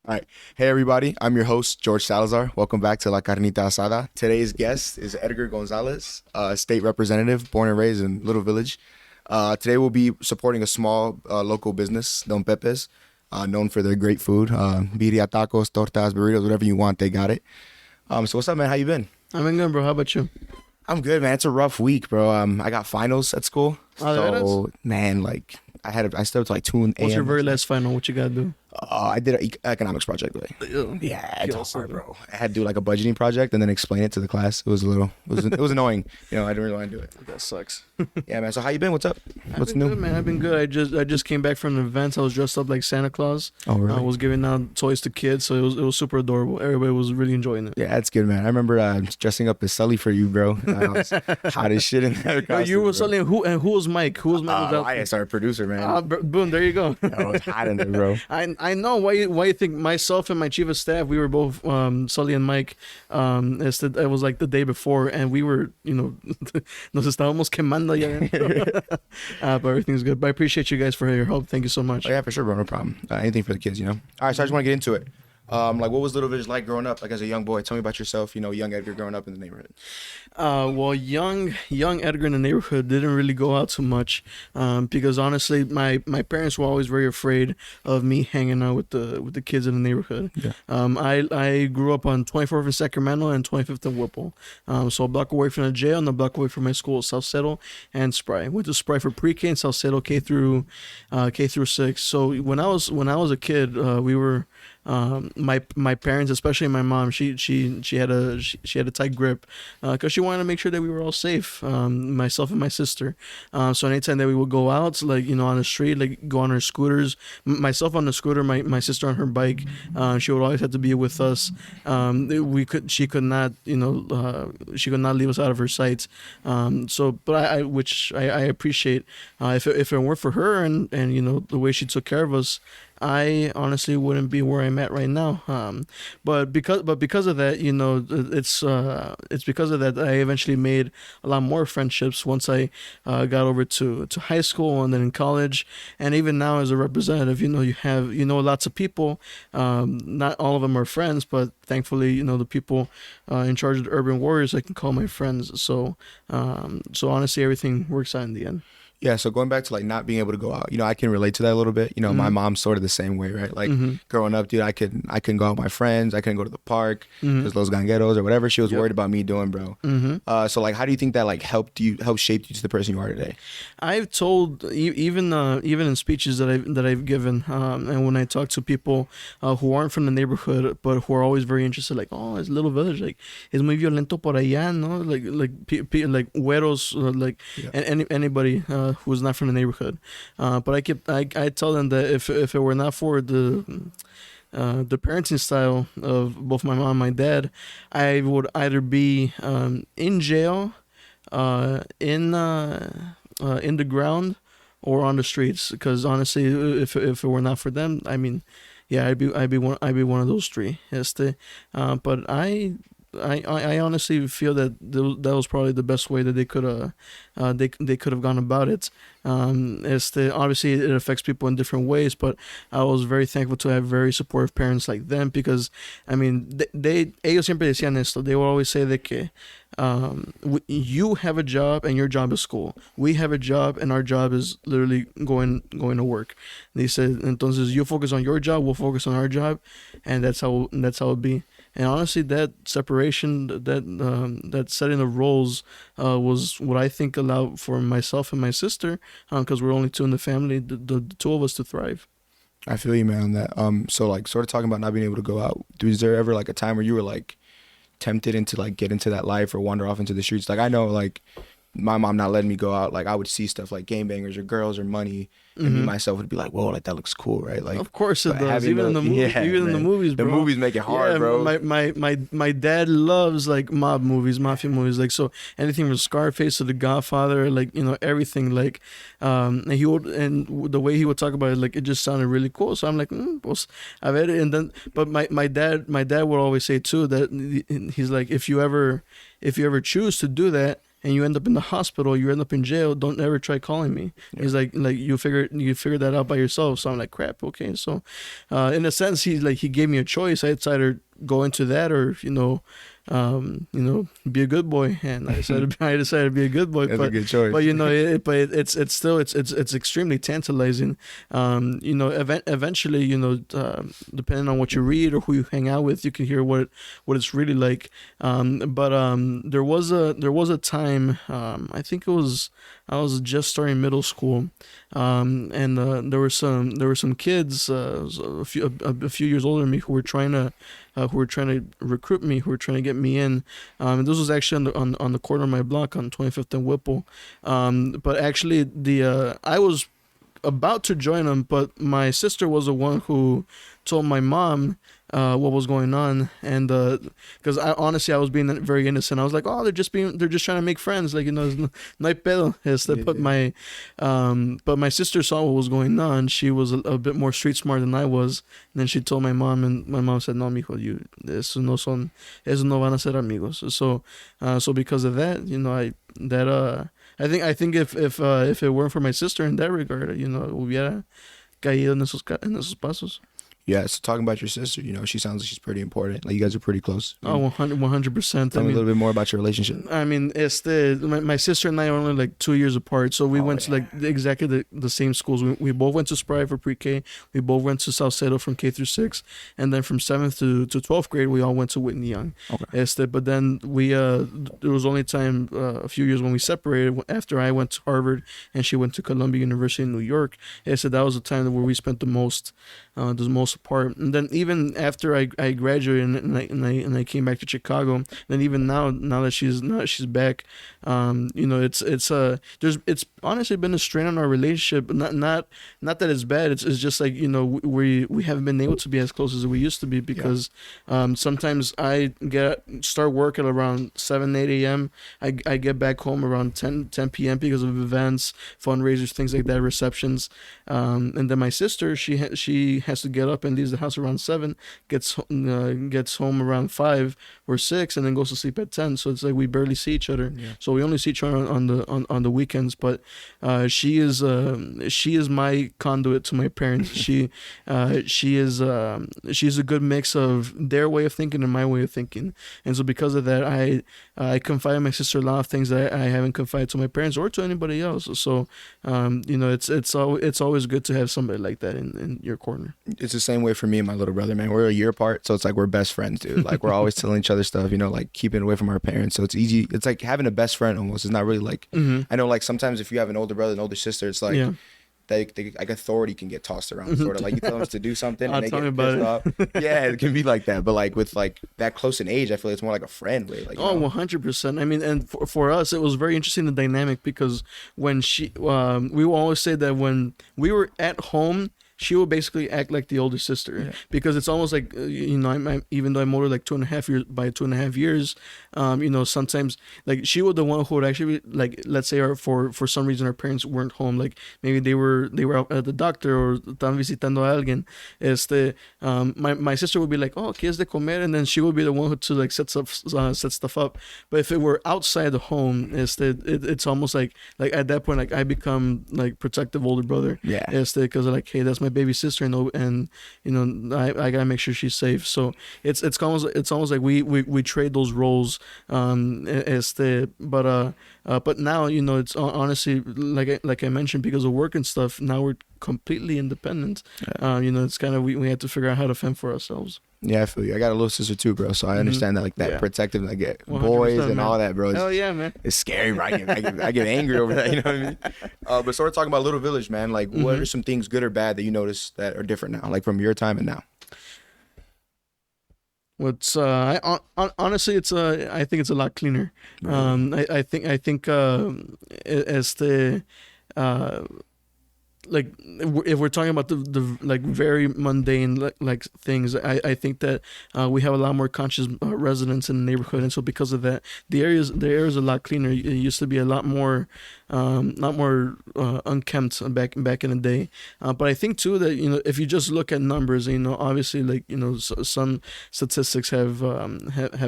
All right. Hey, everybody. I'm your host, George Salazar. Welcome back to La Carnita Asada. Today's guest is Edgar Gonzalez, state representative, born and raised in Little Village. Today we'll be supporting a small local business, Don Pepe's, known for their great food. Birria, tacos, tortas, burritos, whatever you want, they got it. So what's up, man? How you been? I've been good, bro. How about you? I'm good, man. It's a rough week, bro. I got finals at school. Oh, So, man, like, I stayed up to like 2 a.m. What's your very last final? What you gotta do? I did an economics project, like. Yeah, it's hard, bro. I had to do like a budgeting project and then explain it to the class. It was it was annoying. I didn't really want to do it. That sucks. Yeah, man. So how you been? What's up? What's new? Good, man. I've been good. I just came back from an event. I was dressed up like Santa Claus. Oh, really? I was giving out toys to kids, so it was super adorable. Everybody was really enjoying it. Yeah, that's good, man. I remember dressing up as Sully for you, bro. I was hot as shit in that costume, You were bro. Sully, who was Mike? Who was Mike? I started producer, man. Boom, there you go. I was hot in there, bro. I know why you think myself and my chief of staff, we were both Sully and Mike. It was like the day before, and we were, nos estábamos quemando ya. But everything's good. But I appreciate you guys for your help. Thank you so much. Oh, yeah, for sure, bro. No problem. Anything for the kids, All right, so I just want to get into it. Like, what was Little Village like growing up, like as a young boy? Tell me about yourself. Young Edgar growing up in the neighborhood. Well, young Edgar in the neighborhood didn't really go out too much, because honestly, my parents were always very afraid of me hanging out with the kids in the neighborhood. Yeah. I grew up on 24th in Sacramento and 25th in Whipple, so a block away from the jail and a block away from my school, South Settle and Spry. Went to Spry for pre-K and South Settle K through 6. So when I was a kid, we were. My parents, especially my mom, she had a tight grip, because she wanted to make sure that we were all safe, myself and my sister. So anytime that we would go out, like on the street, like go on our scooters, myself on the scooter, my sister on her bike, she would always have to be with us. She could not leave us out of her sight. But I appreciate, if it weren't for her and the way she took care of us, I honestly wouldn't be where I'm at right now. But because of that, it's because of that I eventually made a lot more friendships once I got over to high school and then in college, and even now as a representative, you have lots of people. Not all of them are friends, but thankfully, the people in charge of the urban warriors I can call my friends. So honestly, everything works out in the end. Yeah, so going back to like not being able to go out, I can relate to that a little bit. My mom's sort of the same way, right? Like growing up, dude, I couldn't go out with my friends. I couldn't go to the park because Los Gangueros or whatever she was worried about me doing, bro. So like, how do you think that like helped shape you to the person you are today? I've told even in speeches that I've given, and when I talk to people who aren't from the neighborhood but who are always very interested, like, oh, it's Little Village, like es muy violento por allá, no? Like güeros, and anybody who's not from the neighborhood. But I tell them that if it were not for the parenting style of both my mom and my dad, I would either be in jail, in the ground, or on the streets. Because honestly, if it were not for them, I mean, yeah, I'd be one of those three. But I honestly feel that that was probably the best way that they could have gone about it. Obviously it affects people in different ways, but I was very thankful to have very supportive parents like them, because I mean ellos siempre decían esto. They would always say that que you have a job and your job is school. We have a job and our job is literally going to work. They said, entonces you focus on your job, we'll focus on our job, and that's how it be. And honestly, that separation, that setting of roles, was what I think allowed for myself and my sister, because we're only two in the family, the two of us to thrive. I feel you, man, on that. So like, sort of talking about not being able to go out. Was there ever like a time where you were like tempted into like get into that life or wander off into the streets? Like I know like my mom not letting me go out, like I would see stuff like game bangers or girls or money, and me myself would be like, whoa, like that looks cool, right? Like, of course it does. Even in the movies, bro. The movies make it hard, bro. My dad loves like mob movies, mafia movies, like, so anything from Scarface to The Godfather, like, everything, like, and the way he would talk about it, like, it just sounded really cool. So I'm like, pues, a ver. And then, but my dad would always say too that he's like, if you ever choose to do that, and you end up in the hospital, you end up in jail, don't ever try calling me. Yeah. He's like you figure that out by yourself. So I'm like, crap, okay. So in a sense, he gave me a choice. I decided go into that or be a good boy, and I decided to be a good boy. That's a good choice. But it's still extremely tantalizing. Eventually, depending on what you read or who you hang out with, you can hear what it's really like. But there was a time, I think I was just starting middle school, and there were some kids a few years older than me who were trying to recruit me, who were trying to get me in. And this was actually on the corner of my block on 25th and Whipple. But actually, I was about to join them, but my sister was the one who told my mom what was going on, and because I was being very innocent. I was like, oh, they're just trying to make friends, like, no hay pedo. But my sister saw what was going on. She was a bit more street smart than I was, and then she told my mom, and my mom said, no, mijo, esos no van a ser amigos. So because of that, I think if it weren't for my sister in that regard, hubiera caído en esos pasos. Yeah, so talking about your sister, she sounds like she's pretty important. Like, you guys are pretty close. Oh, 100%. Tell me a little bit more about your relationship. I mean, my sister and I are only like 2 years apart, so we went to like exactly the same schools. We both went to Spry for pre-K. We both went to Salcedo from K through 6, and then from 7th to 12th grade, we all went to Whitney Young. Okay. But then there was only time a few years when we separated. After I went to Harvard and she went to Columbia University in New York, that was the time where we spent the most apart. And then even after I graduated and I came back to Chicago, then even now that she's back, it's honestly been a strain on our relationship. Not that it's bad. It's just like, we haven't been able to be as close as we used to be because sometimes I start work at around 7-8 a.m. I get back home around 10 p.m. because of events, fundraisers, things like that, receptions, and then my sister, she has to get up and leaves the house around 7, gets home around 5 or 6, and then goes to sleep at 10. So it's like we barely see each other. Yeah. So we only see each other on the weekends. But she is my conduit to my parents. She's a good mix of their way of thinking and my way of thinking. And so because of that, I confide in my sister a lot of things that I haven't confided to my parents or to anybody else. So it's always good to have somebody like that in your corner. It's the same way for me and my little brother, man. We're a year apart, so it's like we're best friends, dude. Like, we're always telling each other stuff, like keeping away from our parents. So it's easy. It's like having a best friend almost. It's not really like, I know, like, sometimes if you have an older brother and older sister, it's like, they like authority can get tossed around, sort of like you tell them to do something and they get pissed off. Yeah, it can be like that. But like with like that close in age, I feel like it's more like a friend way. Like, 100%. I mean, and for us, it was very interesting, the dynamic, because when we will always say that when we were at home, she will basically act like the older sister, because it's almost like, I'm even though I'm older like 2.5 years, by 2.5 years, sometimes like she was the one who would actually, like, let's say for some reason our parents weren't home, like maybe they were out at the doctor or estaban visitando a alguien. My sister would be like, oh, ¿qué es de comer? And then she would be the one who to like set stuff up. But if it were outside the home, it's almost like at that point, like, I become like protective older brother. Yeah. Because like, hey, that's my baby sister, and I gotta make sure she's safe. So it's almost like we trade those roles. But now, it's honestly, like I mentioned, because of work and stuff, now we're completely independent. It's kind of we had to figure out how to fend for ourselves. Yeah, I feel you. I got a little sister too, bro. So I understand that, like, that protective, like, boys and all that, bro. Hell yeah, man. It's scary, right? I get angry over that. You know what I mean? But sort of talking about Little Village, man. Like, what are some things, good or bad, that you notice that are different now, like from your time and now? What's honestly, it's I think it's a lot cleaner. Right. I think like if we're talking about the like very mundane like things, I think that we have a lot more conscious residents in the neighborhood, and so because of that, the air is a lot cleaner. It used to be a lot more unkempt back in the day. But I think too that if you just look at numbers, obviously like some statistics have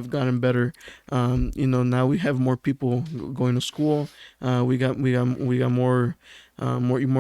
gotten better. Now we have more people going to school. We got more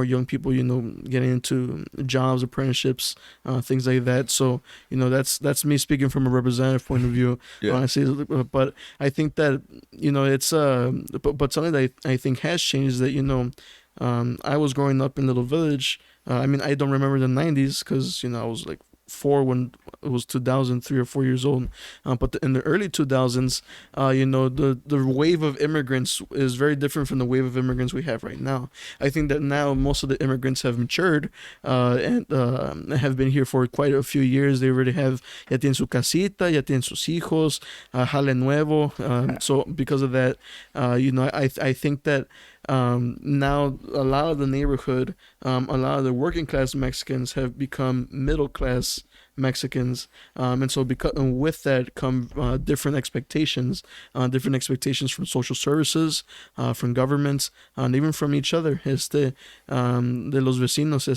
young people, getting into jobs, apprenticeships, things like that. So, that's me speaking from a representative point of view, honestly. But I think that, it's, but something that I think has changed is that, I was growing up in Little Village. I mean, I don't remember the 90s because, I was like 4 when it was 2000, 3 or 4 years old. But in the early 2000s, the wave of immigrants is very different from the wave of immigrants we have right now. I think that now most of the immigrants have matured and have been here for quite a few years. They already have, ya tienen su casita, ya tienen sus hijos, jale nuevo. So because of that, I think that now a lot of the neighborhood, a lot of the working class Mexicans have become middle class Mexicans, and so with that come different expectations from social services, from governments, and even from each other. De los vecinos.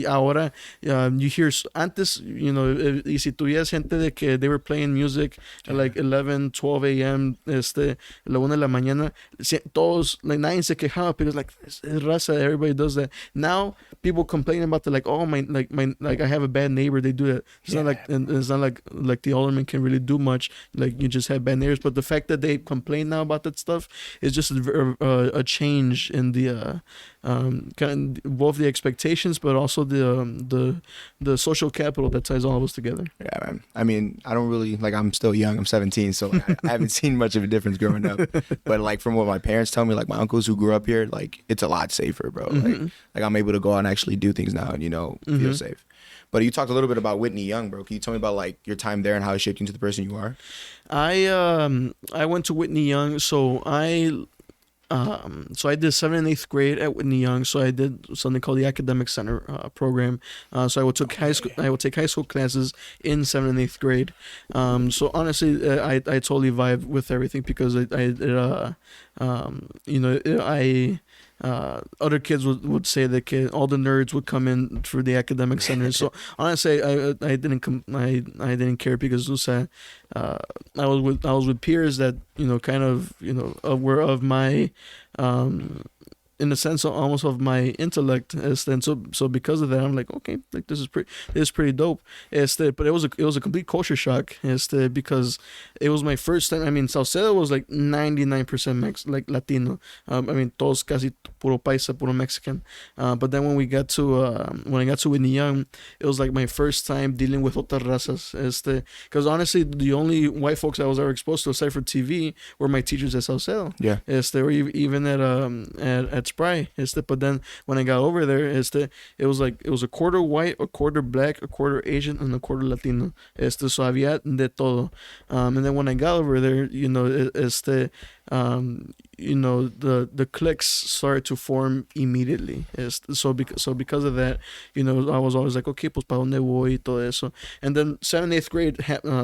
Ahora, you hear antes, y si tuvieras gente de que they were playing music at like 11, 12 a.m., la 1 de la mañana, todos, like, nadie se quejaba because like es raza, everybody does that. Now people complain about the like, oh my I have a bad neighbor, they do that. It's not like the alderman can really do much. Like, you just have bad neighbors. But the fact that they complain now about that stuff is just a change in the kind of both the expectations, but also the social capital that ties all of us together. Yeah, man. I mean, I don't really I'm still young. I'm 17, so I haven't seen much of a difference growing up. But like from what my parents tell me, like my uncles who grew up here, like it's a lot safer, bro. Mm-hmm. Like I'm able to go out and actually do things now and feel safe. But you talked a little bit about Whitney Young, bro. Can you tell me about like your time there and how it shaped you into the person you are? I went to Whitney Young, so I did 7th and 8th grade at Whitney Young. So I did something called the Academic Center program. So I would take high school classes in 7th and 8th grade. So honestly, I totally vibe with everything because other kids would say that all the nerds would come in for the academic center. So honestly, I didn't care because I was with peers that were of my in a sense almost of my intellect, and so because of that I'm like, okay, like this is pretty dope. But it was a complete culture shock, because it was my first time. I mean, Saucedo was like 99% Latino. I mean, todos casi puro paisa, puro Mexican. But then when I got to Whitney Young, it was like my first time dealing with otras razas. Because honestly, the only white folks I was ever exposed to aside from TV were my teachers at Saucedo. Yeah. Or even at Spry. But then when I got over there, it was a quarter white, a quarter black, a quarter Asian, and a quarter Latino. So había de todo. And then when I got over there, the cliques started to form immediately. So because of that, I was always like, okay, pues pa donde voy y todo eso. And then 7th, 8th grade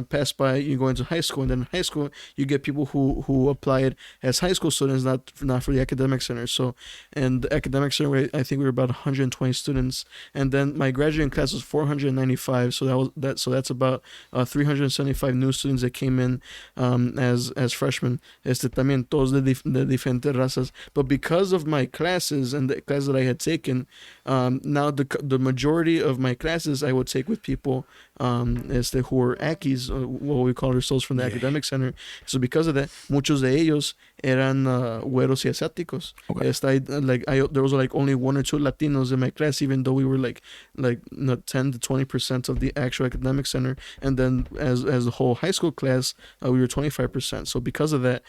passed by. You go into high school, and then in high school you get people who applied as high school students, not for the academic center. So, and the academic center, I think we were about 120 students, and then my graduating class was 495. So that's about 375 new students that came in as freshmen. También todos de diferentes razas. But because of my classes and the classes that I had taken, now the majority of my classes I would take with people who were Akis, what we call ourselves from the academic center. So because of that, muchos de ellos eran güeros y asiáticos. Okay. There was like only 1 or 2 Latinos in my class, even though we were like 10 to 20% of the actual academic center, and then as the whole high school class, we were 25%. So because of that,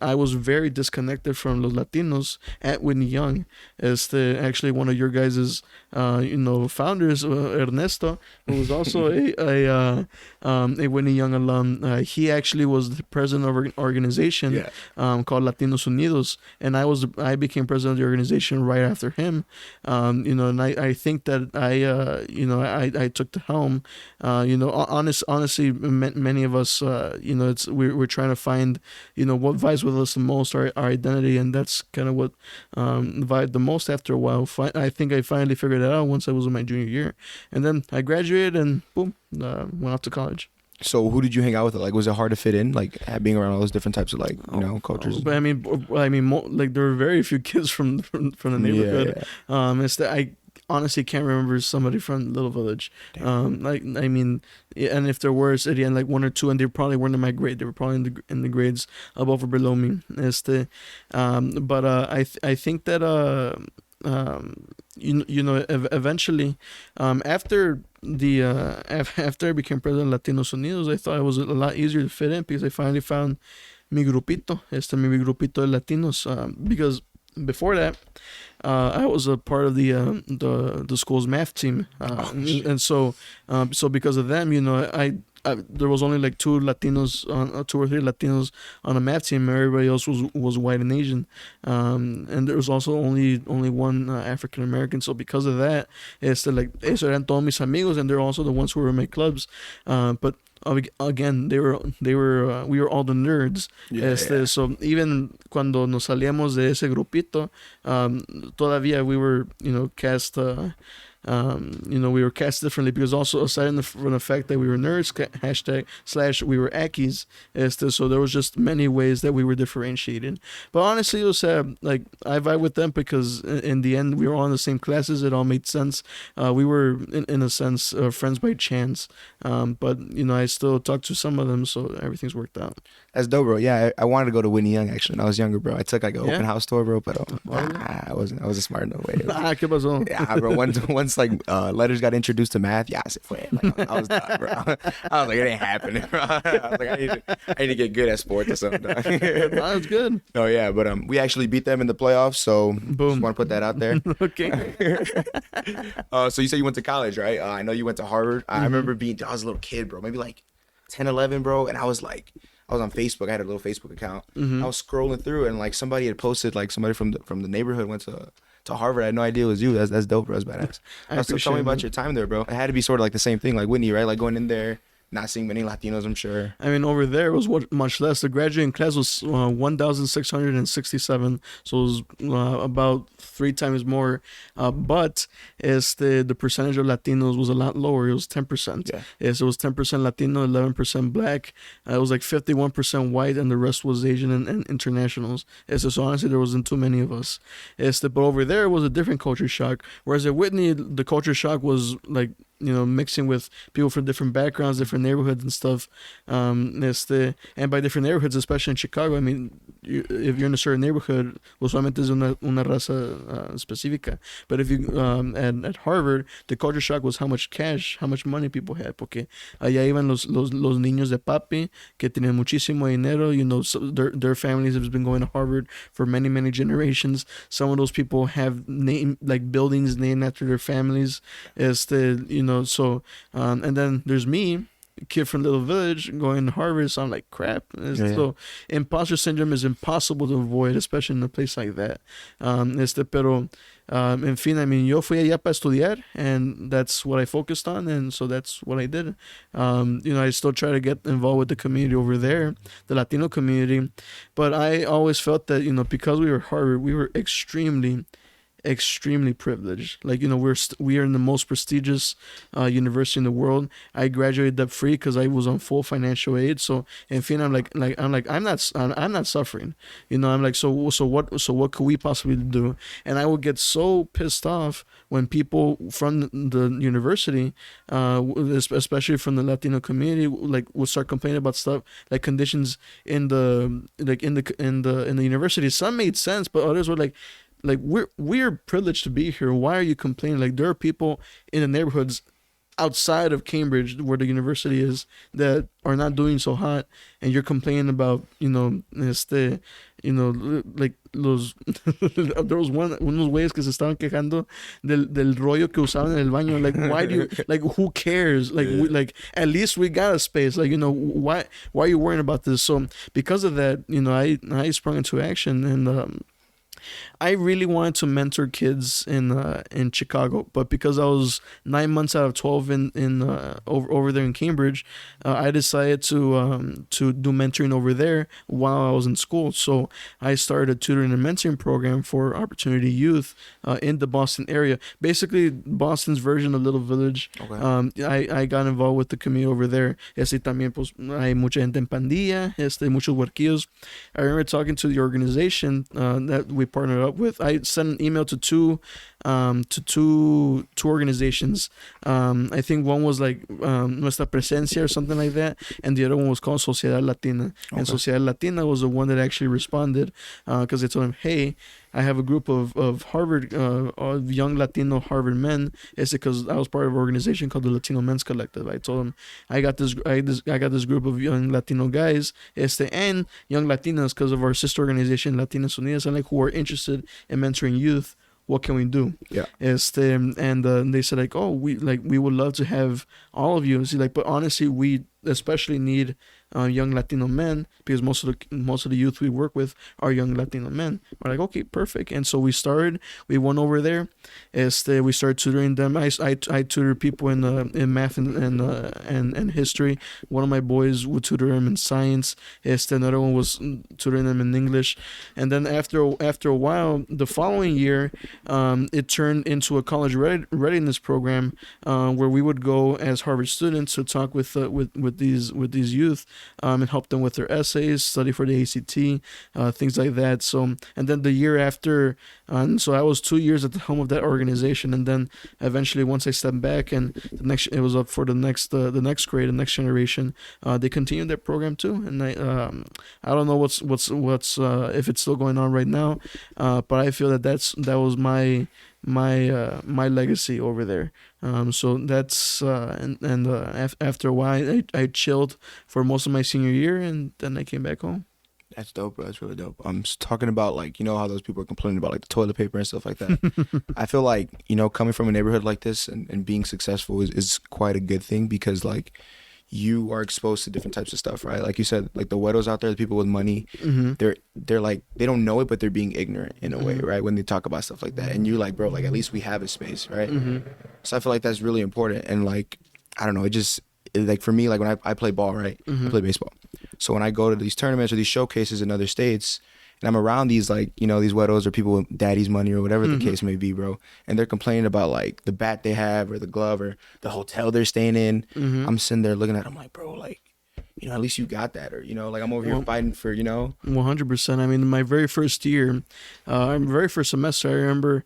I was very disconnected from los Latinos at Whitney Young. Actually one of your guys's founders, Ernesto, who was also a Whitney Young alum, he actually was the president of an organization called Latinos Unidos, and I became president of the organization right after him. And I think that I took the helm. Honestly, many of us, we're trying to find, what vibes with us the most, our identity, and that's kind of what vibed the most after a while. I think I finally figured it out once I was in my junior year, and then I graduated and boom, went off to college. So who did you hang out with? Like, was it hard to fit in, like being around all those different types of cultures? But like there were very few kids from the neighborhood. Yeah. It's that I honestly can't remember somebody from Little Village. And if there were, again, like one or two, and they probably weren't in my grade. They were probably in the grades above or below me. I think that eventually, after after I became president of Latinos Unidos, I thought it was a lot easier to fit in because I finally found mi grupito, mi grupito de Latinos. Because before that, I was a part of the school's math team, and so because of them, there was only like two or three Latinos on a math team. Everybody else was white and Asian, and there was also only one African American. So because of that, esos eran todos mis amigos, and they're also the ones who were in my clubs. But again, we were all the nerds. So even cuando nos salíamos de ese grupito, todavía we were cast. We were cast differently because also aside from the fact that we were nerds, / we were Ackies, so there was just many ways that we were differentiated. But honestly, it was like I vibe with them because in the end we were all in the same classes. It all made sense. We were in a sense friends by chance, but I still talk to some of them, so everything's worked out. That's dope, bro. Yeah, I wanted to go to Whitney Young actually when I was younger, bro. I took like an open house tour, bro, but I wasn't smart enough. ¿Qué pasó? Yeah, bro. Once like letters got introduced to math, yeah, I was done, bro. I was like, it ain't happening, bro. I was like, I need to get good at sports or something. That's good. Oh yeah, but we actually beat them in the playoffs, so boom. Just want to put that out there. Okay. So you said you went to college, right? I know you went to Harvard. I remember I was a little kid, bro, maybe like 10, 11, bro, and I was on Facebook. I had a little Facebook account. I was scrolling through, and like somebody had posted, like somebody from the neighborhood went to Harvard. I had no idea it was you. That's dope, bro. That's badass. So tell me about your time there, bro. It had to be sort of like the same thing, like Whitney, right? Like going in there, not seeing many Latinos, I'm sure. I mean, over there it was much less. The graduating class was 1,667, so it was about 3 times more. But the percentage of Latinos was a lot lower. It was 10%. Yeah. It was 10% Latino, 11% Black. It was like 51% white, and the rest was Asian and internationals. So honestly, there wasn't too many of us. But over there it was a different culture shock. Whereas at Whitney, the culture shock was like, mixing with people from different backgrounds, different neighborhoods and stuff. And by different neighborhoods, especially in Chicago, I mean, if you're in a certain neighborhood, usualmente es una raza específica. But if you at Harvard, the culture shock was how much money people had, porque allá iban los niños de papi que tenían muchísimo dinero. So their families have been going to Harvard for many, many generations. Some of those people have buildings named after their families. So and then there's me, kid from Little Village, going to Harvard, so I'm like crap. So imposter syndrome is impossible to avoid, especially in a place like that. Pero en fin, I mean, yo fui allá para estudiar, and that's what I focused on, and so that's what I did. I still try to get involved with the community over there, the Latino community, but I always felt that because we were Harvard, we were extremely privileged. Like, we are in the most prestigious university in the world. I graduated debt free because I was on full financial aid. So, in fin, I'm not suffering. I'm like, so what could we possibly do? And I would get so pissed off when people from the university, especially from the Latino community, like would start complaining about stuff like conditions in the university. Some made sense, but others were like we're privileged to be here. Why are you complaining? Like, there are people in the neighborhoods outside of Cambridge, where the university is, that are not doing so hot, and you're complaining about like los there was unos güeyes que se estaban quejando del rollo que usaban en el baño. Like, why do you, like, who cares? Like, like, at least we got a space. Like, why are you worrying about this? So because of that, I sprung into action, and I really wanted to mentor kids in Chicago, but because I was 9 months out of 12 in over there in Cambridge, I decided to do mentoring over there while I was in school. So I started a tutoring and mentoring program for Opportunity Youth in the Boston area, basically Boston's version of Little Village. Okay. I got involved with the community over there. También pues hay mucha gente en pandilla, muchos huerquillos. I remember talking to the organization that we partnered up with. I sent an email to two organizations. I think one was like Nuestra Presencia or something like that, and the other one was called Sociedad Latina. And Sociedad Latina was the one that actually responded because they told him, hey, I have a group of Harvard, of young Latino Harvard men. It's because I was part of an organization called the Latino Men's Collective. I told them I got this group of young Latino guys, and young Latinas because of our sister organization Latinas Unidas, and like who are interested in mentoring youth. What can we do? Yeah. And they said like, oh, we would love to have all of you. See, like, but honestly, we especially need young Latino men because most of the youth we work with are young Latino men. We're like, okay, perfect. And so we went over there. We started tutoring them. I tutored people in math and history. One of my boys would tutor them in science. Another one was tutoring them in English. And then after a while, the following year, it turned into a college readiness program where we would go as Harvard students to talk with these youth and help them with their essays, study for the ACT, things like that. So, and then the year after, so I was 2 years at the helm of that organization, and then eventually once I stepped back and it was up for the next grade, the next generation, they continued that program too. And I don't know what's if it's still going on right now, but I feel that was my legacy over there. So that's after a while I chilled for most of my senior year, and then I came back home. That's dope, bro. That's really dope. I'm talking about, like, how those people are complaining about like the toilet paper and stuff like that. I feel like, coming from a neighborhood like this and being successful is quite a good thing, because like you are exposed to different types of stuff, right? Like you said, like the weirdos out there, the people with money, they're like, they don't know it, but they're being ignorant in a way, right? When they talk about stuff like that, and you're like, bro, like at least we have a space, right? So I feel like that's really important. And like, I don't know, like for me, like when I play ball, right? I play baseball. So when I go to these tournaments or these showcases in other states, and I'm around these, like, these weirdos or people with daddy's money or whatever the case may be, bro, and they're complaining about like the bat they have or the glove or the hotel they're staying in. I'm sitting there looking at them like, bro, like, at least you got that, or like I'm over here fighting for 100%. I mean, my very first year, very first semester, I remember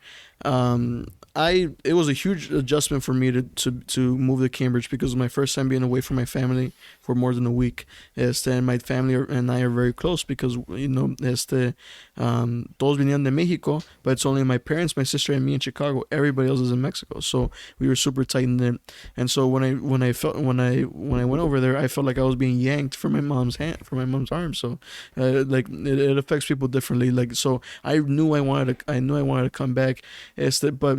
it was a huge adjustment for me to move to Cambridge, because it was my first time being away from my family for more than a week. And my family and I are very close because, todos vinieron de Mexico, but it's only my parents, my sister, and me in Chicago. Everybody else is in Mexico, so we were super tight knit. And so when I went over there, I felt like I was being yanked from my mom's arm. So like it affects people differently. Like, so I knew I wanted to come back. But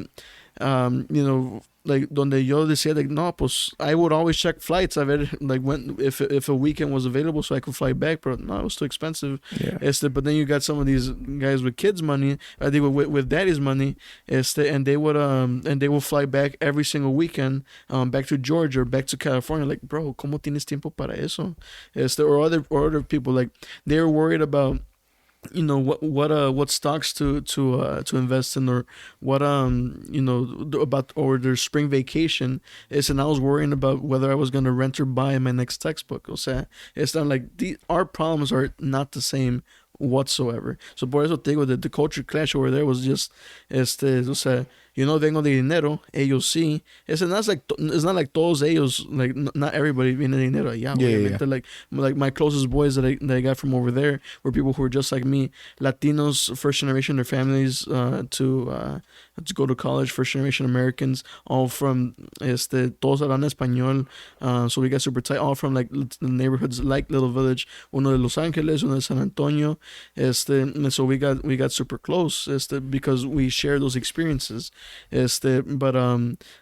like donde yo decía like, no, pues I would always check flights. I ver like when if a weekend was available so I could fly back, but no, it was too expensive. Yeah. But then you got some of these guys with kids' money, they were with daddy's money, and they would fly back every single weekend, back to Georgia or back to California. Like, bro, ¿cómo tienes tiempo para eso? Or other people, like, they were worried about what stocks to invest in, or what about, or their spring vacation is, and I was worrying about whether I was going to rent or buy my next textbook. O sea, it's not like our problems are not the same whatsoever. So por eso te digo that the culture clash over there was just o sea, yo no vengo de dinero, ellos sí. It's not like todos ellos, like not everybody viene de dinero allá. Yeah, yeah, Obviamente, like my closest boys that I got from over there were people who were just like me, Latinos, first generation, their families to go to college, first generation Americans, all from todos hablan español, so we got super tight, all from like neighborhoods like Little Village, uno de Los Angeles, uno de San Antonio, and so we got super close, because we share those experiences, but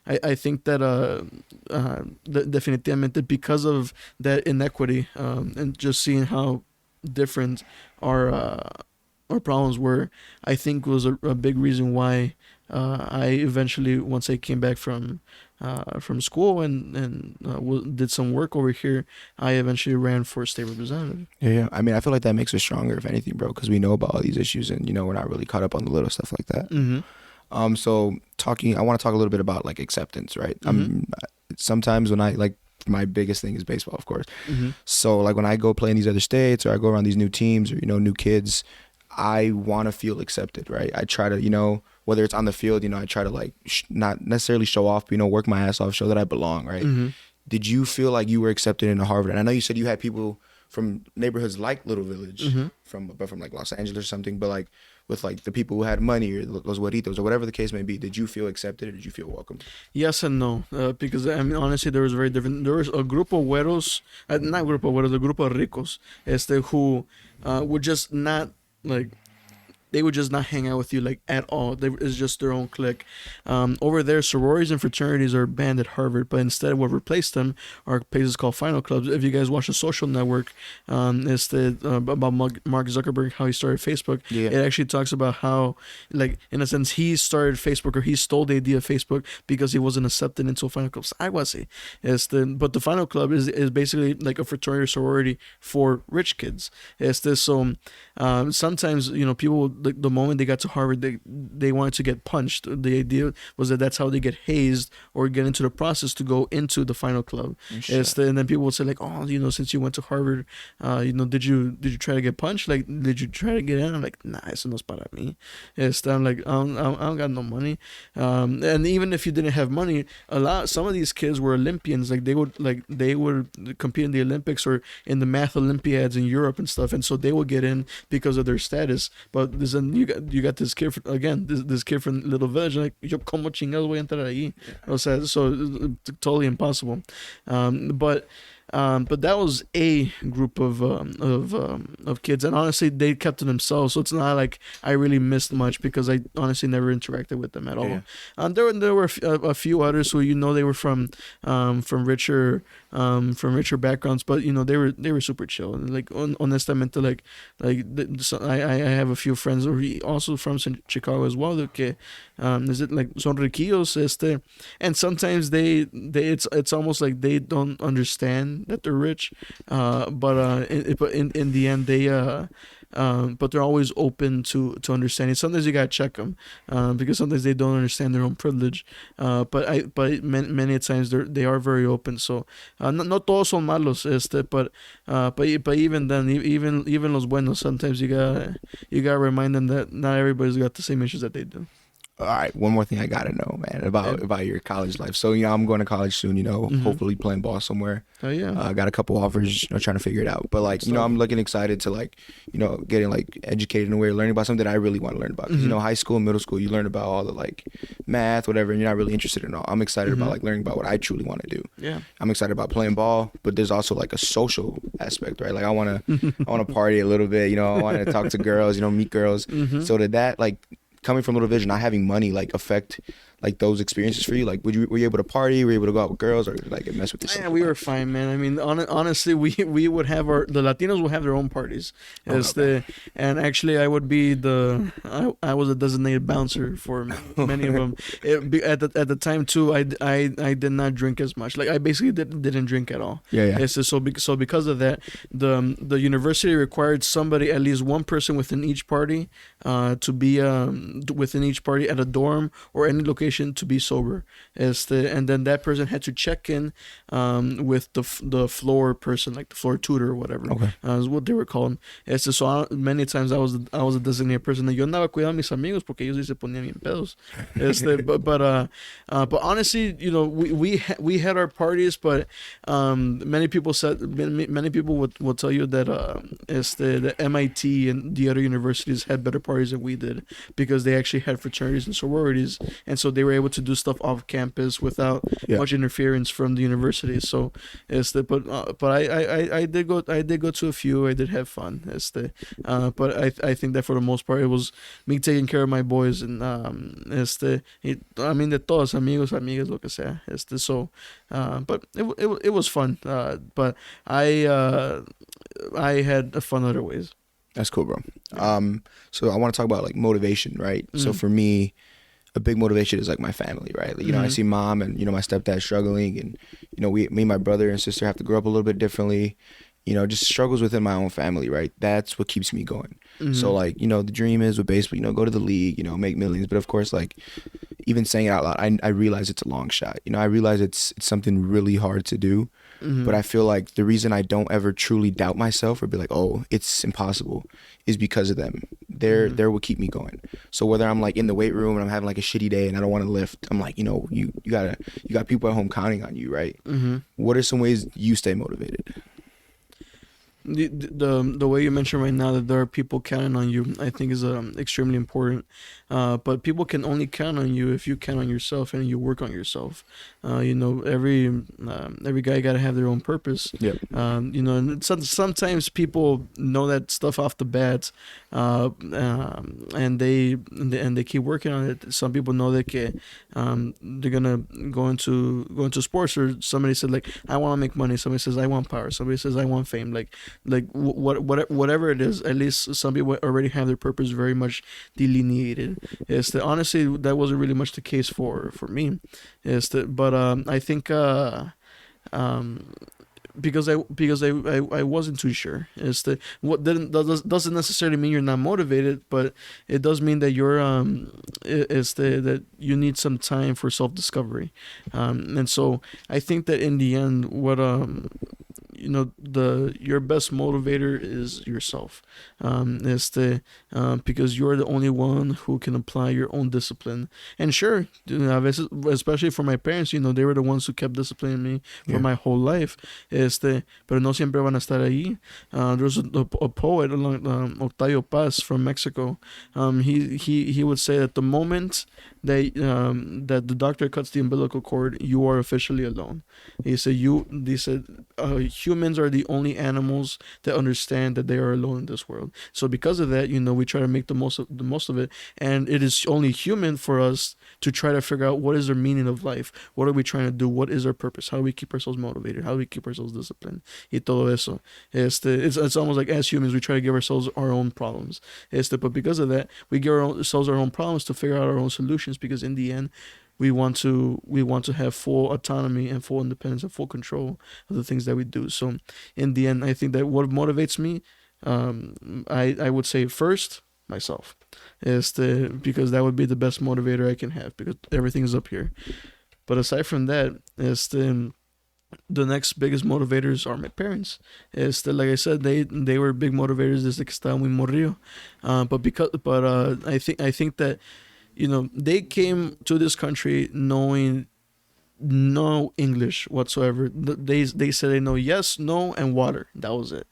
I think that definitivamente because of that inequity, and just seeing how different our problems were, I think was a big reason why I eventually, once I came back from school and did some work over here, I eventually ran for state representative. Yeah. I mean, I feel like that makes us stronger, if anything, bro, because we know about all these issues, and we're not really caught up on the little stuff like that. Mm-hmm. So I want to talk a little bit about like acceptance, right? Mm-hmm. Sometimes when I like, my biggest thing is baseball, of course. Mm-hmm. So like when I go play in these other states, or I go around these new teams, or new kids, I want to feel accepted, right? I try to, whether it's on the field, I try to like not necessarily show off, but, work my ass off, show that I belong, right? Mm-hmm. Did you feel like you were accepted into Harvard? And I know you said you had people from neighborhoods like Little Village, mm-hmm. from like Los Angeles or something, but like with like the people who had money, or los güeritos, or whatever the case may be, did you feel accepted, or did you feel welcome? Yes and no, because I mean, honestly, there was very different. There was a group of güeros, not group of güeros, a group of ricos, who would just not like. They would just not hang out with you like at all. It's just their own clique. Over there, sororities and fraternities are banned at Harvard, but instead what replaced them are places called final clubs. If you guys watch The Social Network, it's about Mark Zuckerberg, how he started Facebook. Yeah. It actually talks about how, like, in a sense, he started Facebook, or he stole the idea of Facebook because he wasn't accepted into final clubs. I was but the final club is basically like a fraternity or sorority for rich kids. So sometimes people, the moment they got to Harvard, they wanted to get punched. The idea was that that's how they get hazed or get into the process to go into the final club. And then people would say like, oh, since you went to Harvard, did you try to get punched? Like, did you try to get in? I'm like, nah, eso no es para mí. I'm like, I don't got no money. And even if you didn't have money, some of these kids were Olympians. Like they would compete in the Olympics or in the math Olympiads in Europe and stuff, and so they would get in because of their status. But you got this kid this kid from Little Village, like, yo como chingados voy a entrar ahí. O sea, so totally impossible. But that was a group of kids, and honestly, they kept to themselves. So it's not like I really missed much, because I honestly never interacted with them at all. Yeah. There were a few others who they were from richer backgrounds, but they were super chill. Like honestamente, I have a few friends who are also from Chicago as well. Que is it like son riquillos, and sometimes it's almost like they don't understand that they're rich, but in the end but they're always open to understanding. Sometimes you gotta check them, because sometimes they don't understand their own privilege, but many times they are very open. So no todos son malos, but even then, even los buenos, sometimes you gotta remind them that not everybody's got the same issues that they do. All right, one more thing I gotta know, man, about your college life. So I'm going to college soon. Mm-hmm. Hopefully playing ball somewhere. Oh yeah. I got a couple offers, trying to figure it out. But like, I'm looking excited to like, getting like educated in a way, learning about something that I really want to learn about. Because Mm-hmm. high school and middle school, you learn about all the like math, whatever, and you're not really interested in all. I'm excited about like learning about what I truly want to do. Yeah. I'm excited about playing ball, but there's also like a social aspect, right? Like I wanna party a little bit. I want to talk to girls, meet girls. Mm-hmm. So did that like, coming from Little Village, not having money, like affect like those experiences for you? Like, were you able to party? Were you able to go out with girls, or like mess with yourself? Yeah, we were fine, man. I mean, honestly, we would have the Latinos would have their own parties. And actually, I would be I was a designated bouncer for many of them. At the time too, I did not drink as much. Like I basically didn't drink at all. Yeah. So because of that, the university required somebody, at least one person within each party, to be within each party at a dorm or any location motivation to be sober. And then that person had to check in with the floor person, like the floor tutor or whatever. Okay. Is what they were called. Many times I was a designated person. Yo andaba cuidando a mis amigos porque ellos sí se ponían bien pedos. But honestly, you know, we had our parties, but many people will tell you that the MIT and the other universities had better parties than we did, because they actually had fraternities and sororities, and so they were able to do stuff off campus without much interference from the university. So but I did go to a few. I did have fun. But I think that for the most part it was me taking care of my boys, and I mean, de todos amigos, amigas, lo que sea. But it was fun. But I had fun other ways. That's cool, bro. So I want to talk about like motivation, right? Mm-hmm. So for me, a big motivation is like my family, right? Like, you know, I see mom and, you know, my stepdad struggling, and, you know, me and my brother and sister have to grow up a little bit differently, you know, just struggles within my own family, right? That's what keeps me going. So like, you know, the dream is with baseball, you know, go to the league, you know, make millions. But of course, like, even saying it out loud, I realize it's a long shot. You know, I realize it's something really hard to do. But I feel like the reason I don't ever truly doubt myself or be like, oh, it's impossible, is because of them. They're what keep me going. So whether I'm like in the weight room and I'm having like a shitty day and I don't want to lift, I'm like, you know, you got people at home counting on you, right? What are some ways you stay motivated? The way you mentioned right now that there are people counting on you, I think is extremely important. But people can only count on you if you count on yourself and you work on yourself. You know, every guy gotta have their own purpose. Yeah. You know, and sometimes people know that stuff off the bat, and they keep working on it. Some people know that they're gonna go into sports, or somebody said like, I want to make money. Somebody says I want power. Somebody says I want fame. Whatever it is, at least some people already have their purpose very much delineated. Honestly, that wasn't really much the case for me. But I think because I wasn't too sure. Doesn't necessarily mean you're not motivated, but it does mean that you're that you need some time for self-discovery. And so I think that in the end, what you know, your best motivator is yourself. Because you're the only one who can apply your own discipline. And sure, you know, especially for my parents, you know, they were the ones who kept disciplining me for my whole life. Pero no siempre van a estar ahí. There's a poet, Octavio Paz from Mexico. He would say that the moment that the doctor cuts the umbilical cord, you are officially alone. He said humans are the only animals that understand that they are alone in this world. So because of that, you know, we try to make the most of it, and it is only human for us to try to figure out what is the meaning of life. What are we trying to do? What is our purpose? How do we keep ourselves motivated? How do we keep ourselves disciplined? Y todo eso. It's almost like as humans we try to give ourselves our own problems. But because of that, we give ourselves our own problems to figure out our own solutions, because in the end we want to have full autonomy and full independence and full control of the things that we do. So in the end, I think that what motivates me, I would say first myself, because that would be the best motivator I can have, because everything is up here. But aside from that, the next biggest motivators are my parents. Like I said, they were big motivators desde que estaba muy morrillo. But I think that, you know, they came to this country knowing no English whatsoever. They said they know yes, no, and water. That was it.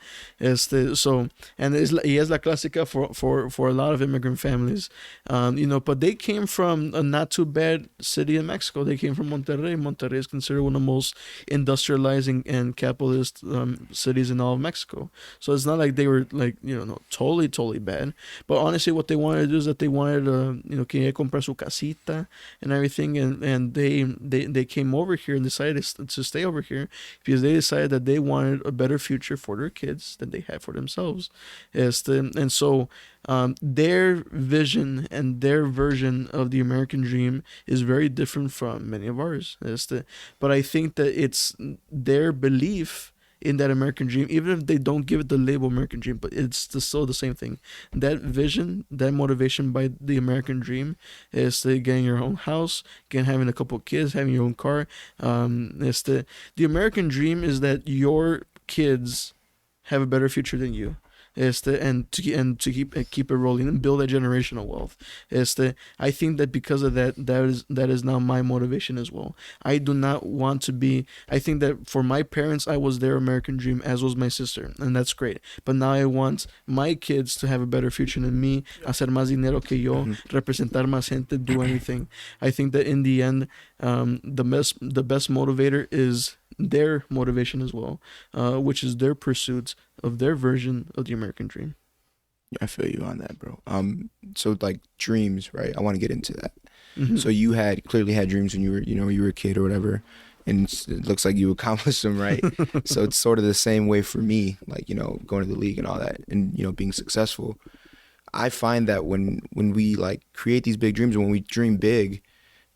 So, and es la clásica for a lot of immigrant families. You know, but they came from a not too bad city in Mexico. They came from Monterrey. Monterrey is considered one of the most industrializing and capitalist cities in all of Mexico. So it's not like they were like, you know, totally bad. But honestly, what they wanted to do is that they wanted you know, quería comprar su casita and everything, and they came over here and decided to stay over here because they decided that they wanted a better future for their kids than they had for themselves. And so their vision and their version of the American dream is very different from many of ours. But I think that it's their belief in that American dream, even if they don't give it the label American dream, but it's still the same thing. That vision, that motivation by the American dream is to getting your own house, having a couple of kids, having your own car. It's the American dream is that your kids have a better future than you. And to keep it rolling and build that generational wealth. I think that because of that is now my motivation as well. I do not want to be. I think that for my parents, I was their American dream, as was my sister, and that's great. But now I want my kids to have a better future than me, hacer más dinero que yo, representar más gente, do anything. I think that in the end, the best motivator is their motivation as well, which is their pursuit of their version of the American dream. I feel you on that, bro. So like dreams, right? I want to get into that. Mm-hmm. So you clearly had dreams when you were a kid or whatever, and it looks like you accomplished them, right? So it's sort of the same way for me, like, going to the league and all that, and being successful. I find that when we like create these big dreams, when we dream big,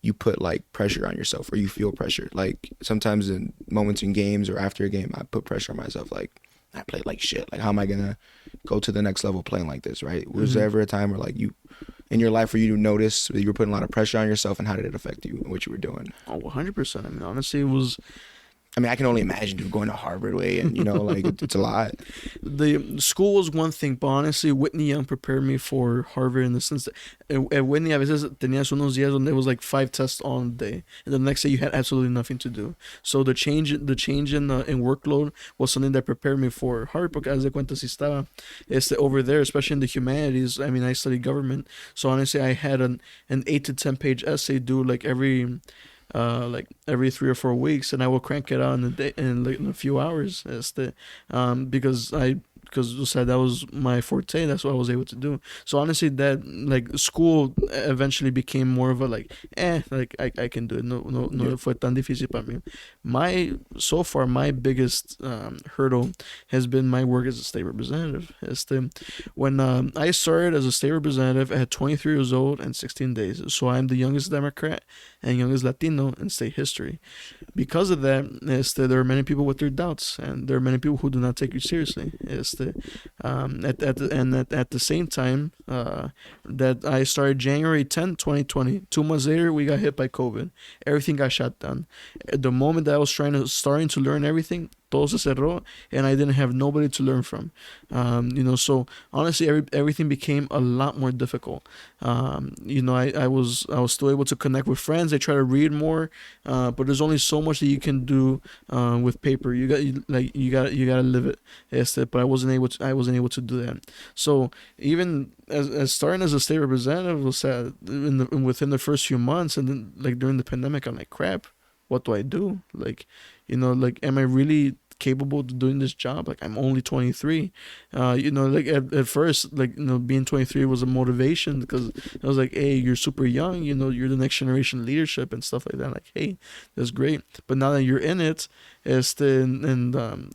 you put like pressure on yourself, or you feel pressure. Like sometimes in moments in games or after a game, I put pressure on myself. Like, I played like shit. Like, how am I gonna go to the next level playing like this, right? Was there ever a time where like you, in your life, where you noticed that you were putting a lot of pressure on yourself, and how did it affect you and what you were doing? Oh, 100%. I mean, honestly, it was. I mean, I can only imagine you going to Harvard way, and like it's a lot. The school was one thing, but honestly, Whitney Young prepared me for Harvard in the sense that at Whitney, a veces tenías unos días donde it was like 5 tests on a day, and the next day you had absolutely nothing to do. So the change in workload was something that prepared me for Harvard. Porque as de cuenta si estaba over there, especially in the humanities. I mean, I studied government, so honestly, I had an 8 to 10 page essay due like every 3 or 4 weeks, and I will crank it out in a day, in a few hours. Because that was my forte. That's what I was able to do. So honestly, that like school eventually became more of a like I can do it. No fue tan difícil para mí. My biggest hurdle has been my work as a state representative. When I started as a state representative, I had 23 years old and 16 days. So I'm the youngest Democrat and youngest Latino in state history. Because of that, there are many people with their doubts, and there are many people who do not take you seriously. At the same time that I started January 10th, 2020, 2 months later, we got hit by COVID. Everything got shut down. At the moment that I was starting to learn everything, todo se cerró, and I didn't have nobody to learn from. So honestly, everything became a lot more difficult. I was still able to connect with friends. I try to read more, but there's only so much that you can do with paper. You gotta live it. But I wasn't able to do that. So even as starting as a state representative was sad within the first few months, and then like during the pandemic, I'm like, crap, what do I do? Am I really capable of doing this job? Like, I'm only 23. At first, being 23 was a motivation, because I was like, hey, you're super young, you're the next generation leadership and stuff like that. Like, hey, that's great. But now that you're in it,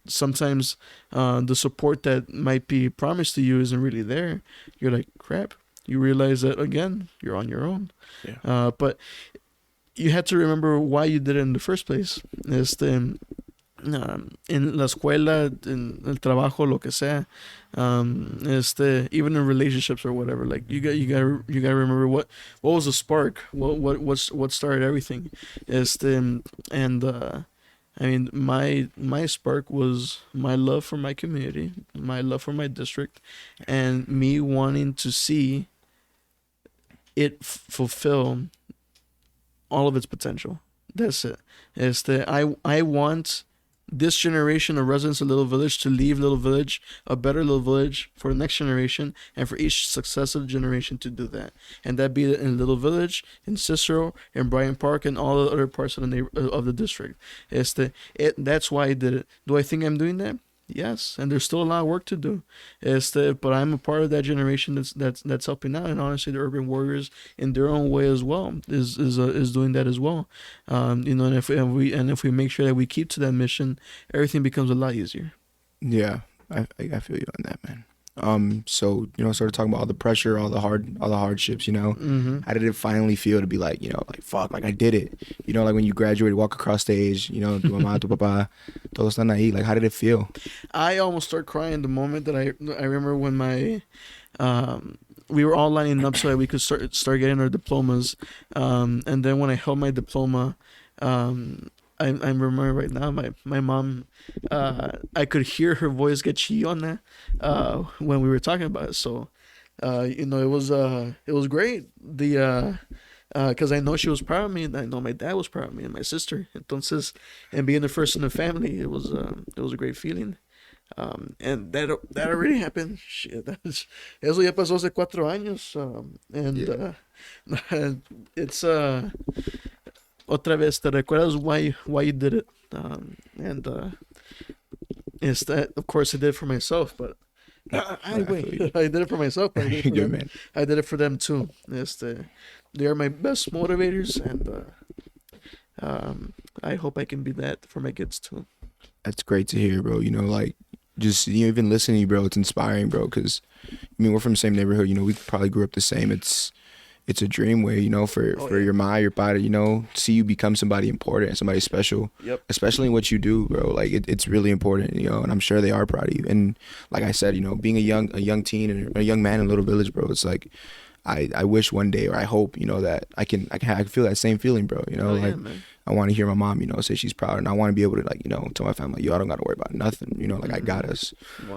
sometimes the support that might be promised to you isn't really there. You're like, crap. You realize that again, you're on your own. Yeah. But you had to remember why you did it in the first place. En la escuela, en el trabajo, lo que sea, even in relationships or whatever, like you gotta remember what was the spark, what started everything. I mean, my spark was my love for my community, my love for my district, and me wanting to see it fulfill all of its potential. That's it. I want this generation of residents of Little Village to leave Little Village a better Little Village for the next generation, and for each successive generation to do that. And that be in Little Village, in Cicero, in Bryant Park, and all the other parts of the district. That's why I did it. Do I think I'm doing that? Yes, and there's still a lot of work to do. But I'm a part of that generation that's helping out, and honestly, the Urban Warriors, in their own way as well, is doing that as well. And if we make sure that we keep to that mission, everything becomes a lot easier. Yeah, I feel you on that, man. So started talking about all the pressure, all the hardships. Mm-hmm. How did it finally feel to be like, like fuck, like I did it. Like when you graduated, walk across stage, tu mamá, tu papá, todos están ahí. Like, how did it feel? I almost start crying the moment that I remember when my we were all lining up so that we could start getting our diplomas. And then when I held my diploma, I remember right now my mom, I could hear her voice get chillona when we were talking about it. So it was great. Because I know she was proud of me, and I know my dad was proud of me and my sister. Entonces, and being the first in the family, it was a great feeling. And that already happened. Shit, eso ya pasó hace 4 años. And Yeah. it's otra vez te recuerdas why you did it. And it's that of course I did it for myself, but I wait. I did it for myself, but I did it for Good them. man. I did it for them too. They are my best motivators, and I hope I can be that for my kids too. That's great to hear, bro. Like just even listening to you, bro, it's inspiring, bro. Because we're from the same neighborhood. We probably grew up the same. It's a dream way, for Oh, for yeah. your ma, your padre, see you become somebody important, somebody special, Yep. especially in what you do, bro. Like it's really important, and I'm sure they are proud of you. And like I said, being a young teen and a young man in a little village, bro, it's like I wish one day, or I hope, that I can feel that same feeling, bro. Oh yeah, Like man. I want to hear my mom, say she's proud, and I want to be able to like, tell my family, yo, I don't got to worry about nothing, like I got us.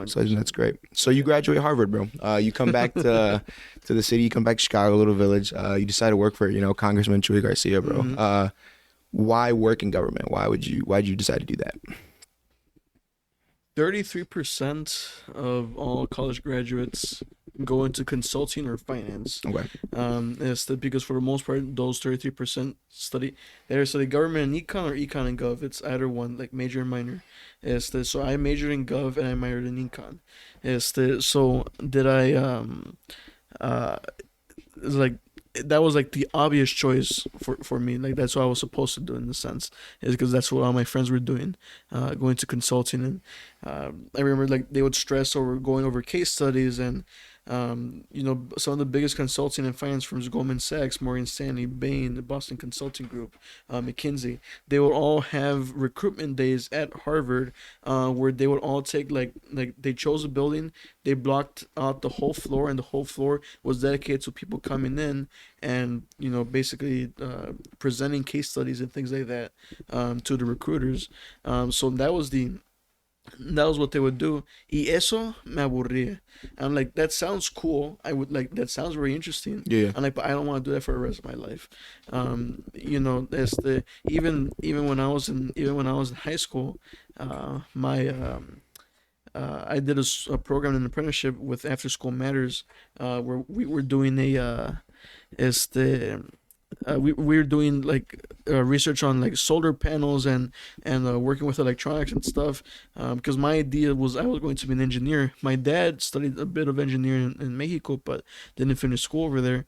So I think that's great. So you graduate Harvard, bro. You come back to the city, you come back to Chicago, little village. You decide to work for, Congressman Chuy Garcia, bro. Mhm. Why work in government? Why'd you decide to do that? 33% of all college graduates go into consulting or finance. Okay. It's because for the most part, those 33% either study government and econ or econ and gov. It's either one, like major and minor. So I majored in gov and I minored in econ. So did I uh it's like that was like the obvious choice for me. Like that's what I was supposed to do in the sense, is because that's what all my friends were doing, going to consulting. And I remember like they would stress over going over case studies. And some of the biggest consulting and finance firms, Goldman Sachs, Morgan Stanley, Bain, the Boston Consulting Group, McKinsey, they would all have recruitment days at Harvard, where they would all take like they chose a building, they blocked out the whole floor, and the whole floor was dedicated to people coming in and basically presenting case studies and things like that, to the recruiters. So that was what they would do. Y eso me aburría. I'm like, that sounds cool. I would like that sounds very interesting. Yeah. I'm like, but I don't want to do that for the rest of my life. That's the even when I was in high school, my I did a program, an apprenticeship with After School Matters, where we were doing este we were doing like research on like solar panels and working with electronics and stuff, because my idea was I was going to be an engineer. My dad studied a bit of engineering in Mexico, but didn't finish school over there.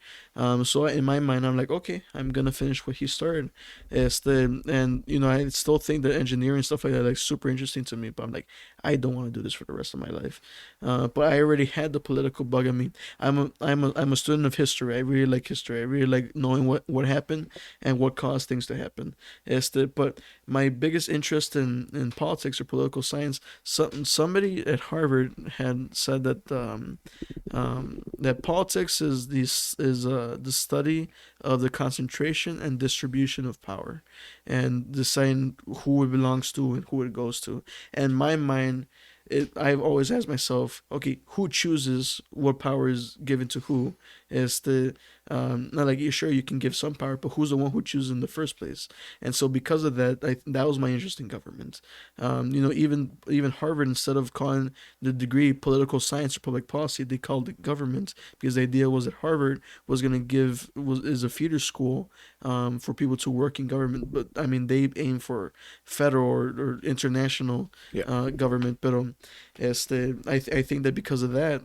So in my mind, I'm like, okay, I'm gonna finish what he started. And I still think that engineering stuff like that like super interesting to me, but I'm like, I don't want to do this for the rest of my life. But I already had the political bug. I mean, I'm a student of history. I really like history. I really like knowing what happened and what caused things to happen. But my biggest interest in politics or political science, somebody at Harvard had said that politics is the study of the concentration and distribution of power, and deciding who it belongs to and who it goes to. And my mind, I've always asked myself, okay, who chooses what power is given to who? Is the Not like, you sure you can give some power, but who's the one who chooses in the first place? And so because of that, that was my interest in government. Even Harvard, instead of calling the degree political science or public policy, they called it government, because the idea was that Harvard was going to is a feeder school, for people to work in government. But I mean, they aim for federal or international Yeah. government. But I think that because of that,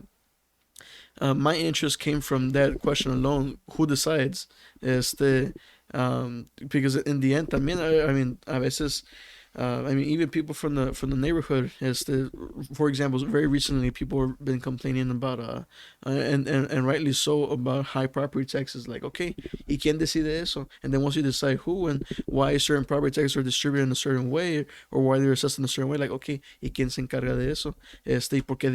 my interest came from that question alone: who decides? Because in the end, también, I mean, a veces I mean, even people from the neighborhood, for example, very recently, people have been complaining about and rightly so, about high property taxes. Like, okay, ¿y quién decide eso? And then once you decide who and why certain property taxes are distributed in a certain way, or why they're assessed in a certain way, like, okay, ¿y quién se encarga de eso? ¿Y por qué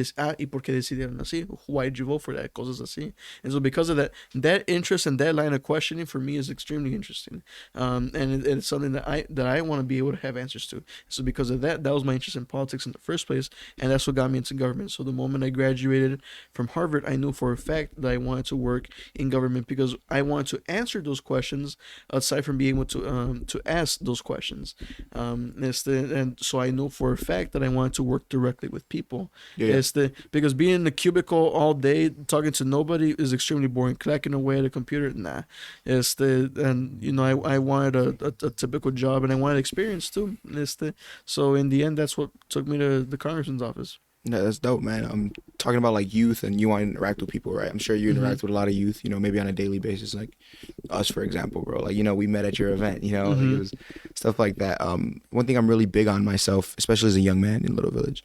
decidieron así? Why did you vote for that? Cosas así. And so because of that, that interest and that line of questioning for me is extremely interesting. And it's something that I want to be able to have answers to. So because of that, that was my interest in politics in the first place, and that's what got me into government. So the moment I graduated from Harvard, I knew for a fact that I wanted to work in government because I wanted to answer those questions aside from being able to ask those questions. And so I know for a fact that I wanted to work directly with people. Yeah. Because being in the cubicle all day talking to nobody is extremely boring. Clacking away at a computer, nah. And you know, I wanted a typical job, and I wanted experience too. So in the end, that's what took me to the congressman's office. Yeah, that's dope, man. I'm talking about like youth, and you want to interact with people, right? I'm sure you interact with a lot of youth, you know, maybe on a daily basis, like us, for example, bro. Like, you know, we met at your event, you know, like it was stuff like that. One thing I'm really big on myself, especially as a young man in Little Village,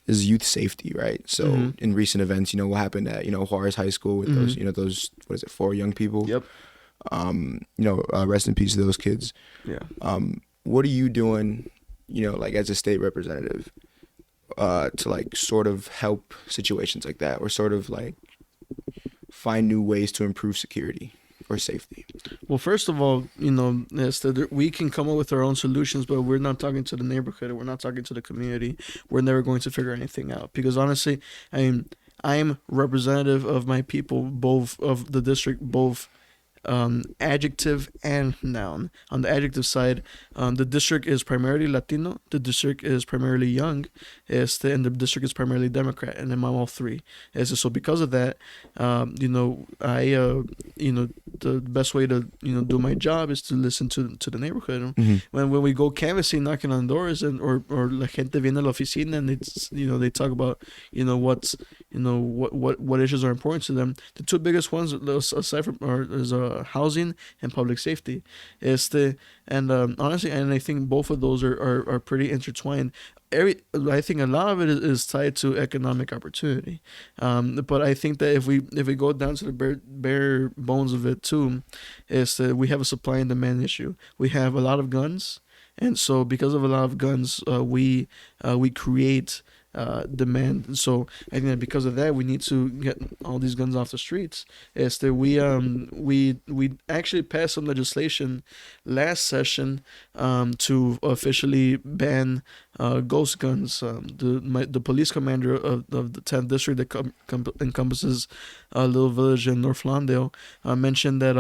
is youth safety, right? So in recent events, you know, what happened at, you know, Juarez High School with those, you know, those, what is it, 4 young people? Yep. You know, rest in peace to those kids. Yeah. What are you doing, you know, like as a state representative, to like sort of help situations like that, or sort of like find new ways to improve security or safety? Well, first of all, you know, we can come up with our own solutions, but we're not talking to the neighborhood. We're not talking to the community. We're never going to figure anything out because honestly, I'm representative of my people, both of the district, both adjective and noun. On the adjective side, the district is primarily Latino, the district is primarily young, and the district is primarily Democrat, and I'm all three. So because of that, you know, you know, the best way to, you know, do my job is to listen to the neighborhood. When we go canvassing, knocking on doors, and or la gente viene a la oficina, and it's, you know, they talk about, you know, what issues are important to them. The two biggest ones, aside from, is housing and public safety. Honestly, and I think both of those are pretty intertwined. I think a lot of it is tied to economic opportunity, but I think that if we go down to the bare bones of it too, is that we have a supply and demand issue. We have a lot of guns, and so because of a lot of guns, we create demand. So I think that because of that, we need to get all these guns off the streets. We actually passed some legislation last session to officially ban ghost guns. The police commander of the 10th district that encompasses Little Village and North Lawndale mentioned that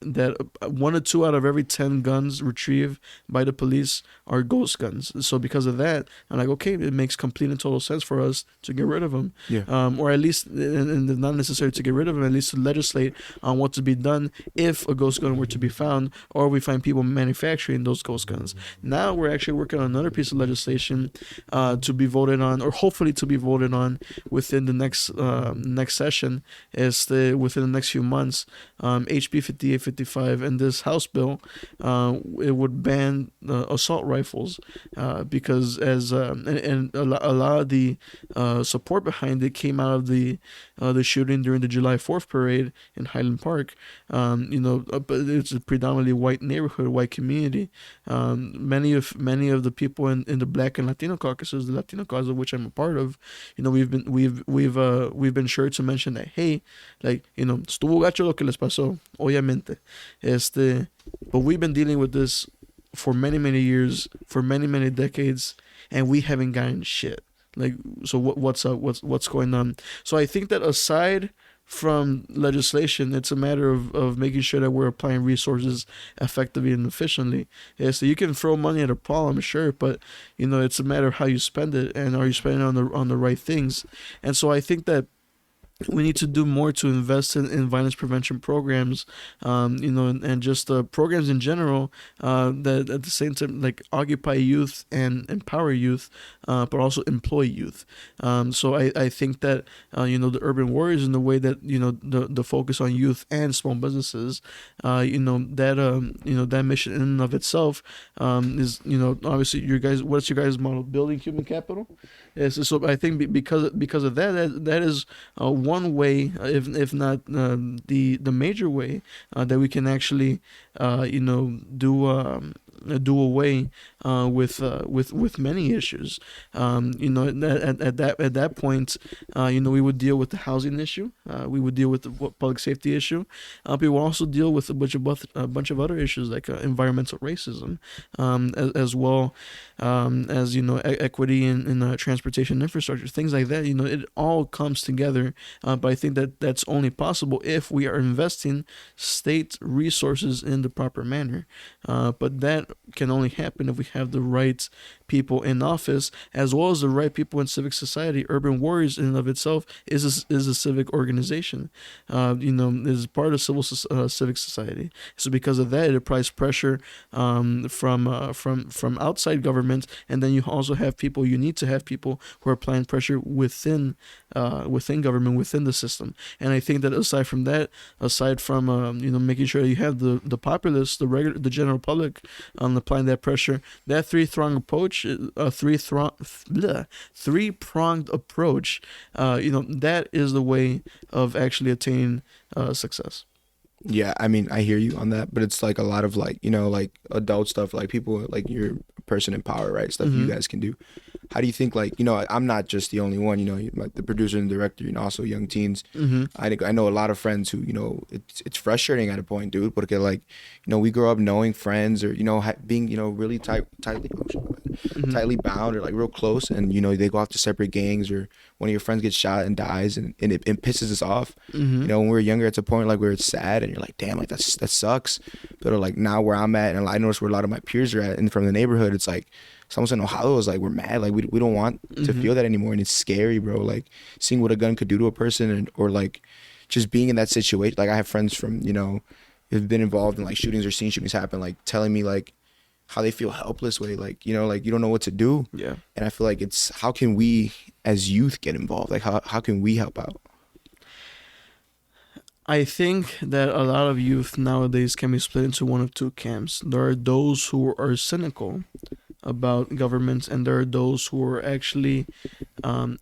1 or 2 out of every 10 guns retrieved by the police are ghost guns. So because of that, I'm like, okay, it makes complete and total sense for us to get rid of them. Yeah. Or at least, and not necessarily to get rid of them, at least to legislate on what to be done if a ghost gun were to be found, or we find people manufacturing those ghost guns. Now we're actually working on another piece of legislation to be voted on, or hopefully to be voted on within the next session, within the next few months. HB 5855 and this House bill, it would ban assault rifles because and a lot of the support behind it came out of the shooting during the July 4th parade in Highland Park. You know, but it's a predominantly white neighborhood, white community. Many of the people in the Black and Latino caucuses, the Latino caucus of which I'm a part of, you know, we've been sure to mention that, hey, like, you know, estuvo gacho lo que les pasó, obviamente, but we've been dealing with this for many years, for many decades, and we haven't gotten shit. Like, so what's up? What's going on? So I think that aside from legislation, it's a matter of making sure that we're applying resources effectively and efficiently. Yeah, so you can throw money at a problem, sure, but you know, it's a matter of how you spend it, and are you spending it on the right things. And so I think that we need to do more to invest in violence prevention programs, and just programs in general that at the same time like occupy youth and empower youth, but also employ youth. So I think that the urban warriors in the way that the focus on youth and small businesses, that mission in and of itself is obviously your guys. What's your guys' model? Building human capital. Yes, so I think because of that is one way, if not the major way that we can actually do away with many issues. At that point, we would deal with the housing issue. We would deal with the public safety issue. We will also deal with a bunch of other issues like environmental racism, as well as equity in transportation infrastructure, things like that. It all comes together. But I think that that's only possible if we are investing state resources in the proper manner. But that can only happen if we have the right people in office, as well as the right people in civic society. Urban Warriors in and of itself is a civic organization, is part of civic society. So because of that, it applies pressure from outside government, and then you also have people. You need to have people who are applying pressure within government, within the system. And I think that aside from making sure you have the populace, the general public, applying that pressure, that three-pronged approach, that is the way of actually attaining success. Yeah, I mean, I hear you on that, but it's like a lot of like adult stuff, like people like you're a person in power, right? Stuff you guys can do. How do you think, like, I'm not just the only one, like the producer and director, also young teens. I know a lot of friends who, it's frustrating at a point, dude, porque like, we grow up knowing friends or, being, really tightly bound or like real close, and, they go off to separate gangs, or one of your friends gets shot and dies, and it pisses us off. When we were younger, it's a point like where it's sad and you're like, damn, like that sucks. But like now where I'm at, and I notice where a lot of my peers are at, and from the neighborhood, it's like, someone in Ohio is like, we're mad, like we don't want to feel that anymore, and it's scary, bro. Like seeing what a gun could do to a person, or like just being in that situation. Like I have friends from who've been involved in like shootings or seen shootings happen, like telling me like how they feel helpless, way like like you don't know what to do. Yeah. And I feel like it's, how can we as youth get involved? Like how can we help out? I think that a lot of youth nowadays can be split into one of two camps. There are those who are cynical about governments, and there are those who are actually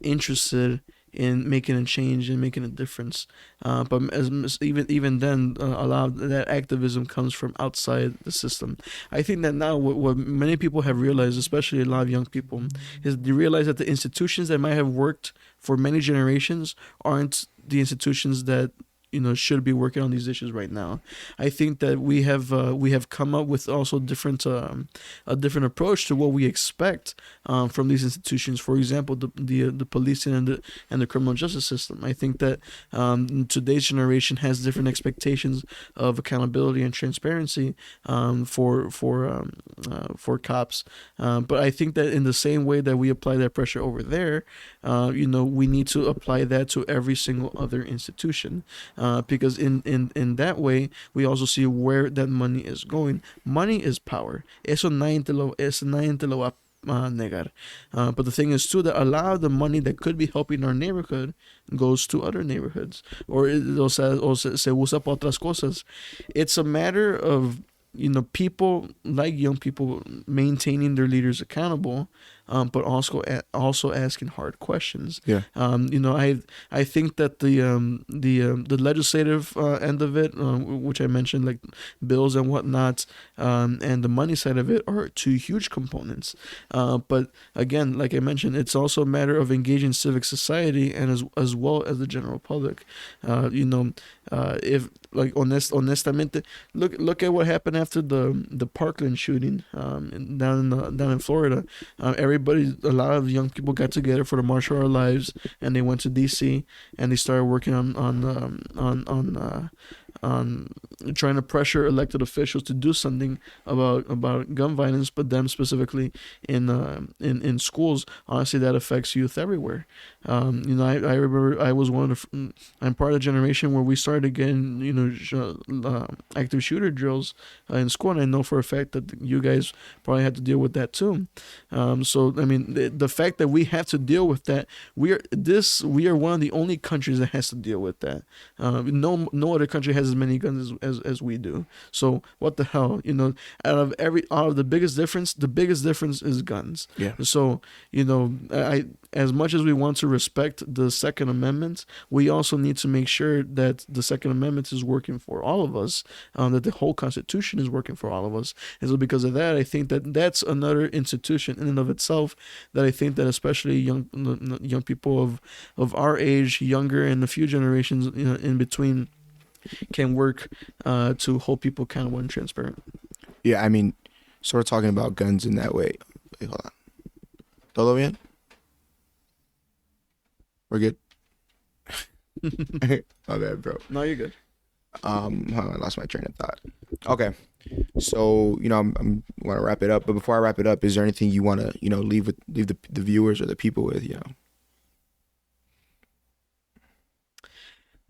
interested in making a change and making a difference. But even then, a lot of that activism comes from outside the system. I think that now what many people have realized, especially a lot of young people, is they realize that the institutions that might have worked for many generations aren't the institutions that should be working on these issues right now. I think that we have come up with also a different approach to what we expect from these institutions. For example, the policing and the criminal justice system. I think that today's generation has different expectations of accountability and transparency for cops. But I think that in the same way that we apply that pressure over there, we need to apply that to every single other institution. Because in that way we also see where that money is going. Money is power. Eso nadie te lo va a negar. But the thing is too that a lot of the money that could be helping our neighborhood goes to other neighborhoods, or se usa para otras cosas. It's a matter of people, like young people, maintaining their leaders accountable, but also asking hard questions. Yeah. I think that the legislative end of it, which I mentioned, like bills and whatnot, and the money side of it are two huge components. But again, like I mentioned, it's also a matter of engaging civic society and as well as the general public. If like honestamente, look at what happened after the Parkland shooting down in Florida. A lot of young people got together for the March for Our Lives, and they went to DC and they started working on trying to pressure elected officials to do something about gun violence, but them specifically in schools. Honestly, that affects youth everywhere. I remember I was I'm part of the generation where we started getting active shooter drills in school, and I know for a fact that you guys probably had to deal with that too. So I mean, the fact that we have to deal with that, we are one of the only countries that has to deal with that. No other country has as many guns as we do. So what the hell, out of the biggest difference is guns. Yeah. So I as much as we want to respect the Second Amendment, we also need to make sure that the Second Amendment is working for all of us, that the whole Constitution is working for all of us. And so because of that, I think that's another institution in and of itself that I think that especially young people of our age, younger, and a few generations in between can work to hold people accountable and transparent. Yeah, I mean, sort of talking about guns in that way. Wait, hold on. Todo bien? We're good? My bad, bro. No, you're good. I lost my train of thought. Okay. So, I'm want to wrap it up, but before I wrap it up, is there anything you want to, leave the viewers or the people with,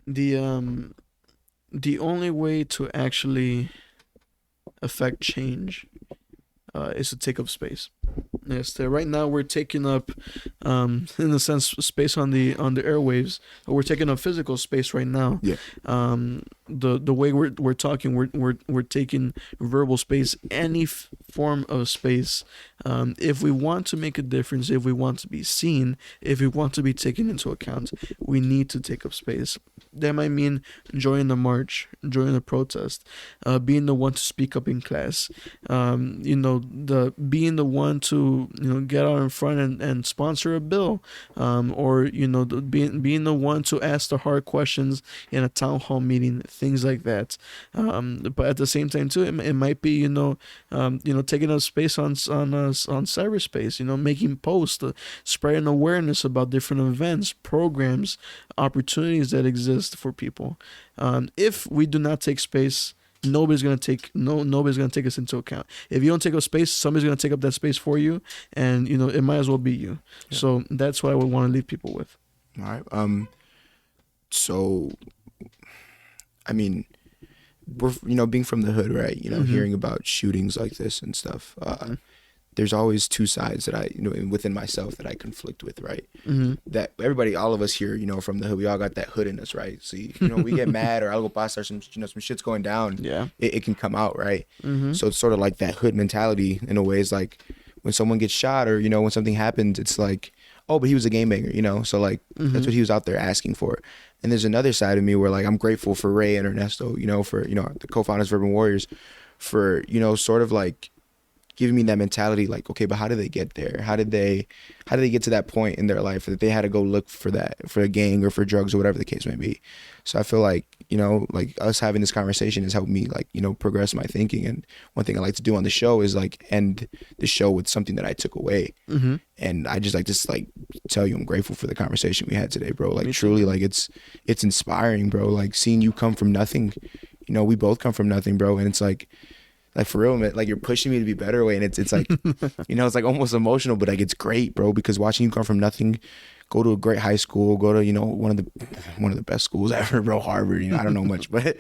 The only way to actually affect change is to take up space. Yes, right now we're taking up, in a sense, space on the airwaves. We're taking up physical space right now. Yeah. The way we're talking, we're taking verbal space, any form of space. If we want to make a difference, if we want to be seen, if we want to be taken into account, we need to take up space. That might mean joining the march, joining the protest, being the one to speak up in class, being the one to get out in front and sponsor a bill, or being the one to ask the hard questions in a town hall meeting, things like that. But at the same time too, it might be taking up space on cyberspace, making posts, spreading awareness about different events, programs, opportunities that exist for people. If we do not take space, nobody's gonna take us into account. If you don't take up space, somebody's gonna take up that space for you, and it might as well be you. Yeah. So that's what I would want to leave people with. All right. So, I mean, we're being from the hood, right? Hearing about shootings like this and stuff. There's always two sides that I, within myself that I conflict with, right? That everybody, all of us here, from the hood, we all got that hood in us, right? See, we get mad or algo pasa, some shit's going down. Yeah, it can come out, right? So it's sort of like that hood mentality in a way. Is like when someone gets shot or when something happens, it's like, oh, but he was a game banger, so like that's what he was out there asking for. And there's another side of me where like I'm grateful for Ray and Ernesto, for the co-founders of Urban Warriors, for sort of like giving me that mentality, like, okay, but how did they get there? How did they get to that point in their life that they had to go look for that, for a gang or for drugs or whatever the case may be? So I feel like, like us having this conversation has helped me like, progress my thinking. And one thing I like to do on the show is like end the show with something that I took away. And I just like to tell you I'm grateful for the conversation we had today, bro. Like truly, like it's inspiring, bro. Like seeing you come from nothing, we both come from nothing, bro. And it's like for real, man, like you're pushing me to be better way. And it's like, it's like almost emotional, but like, it's great, bro, because watching you come from nothing, go to a great high school, go to, one of the best schools ever, bro, Harvard, I don't know much, but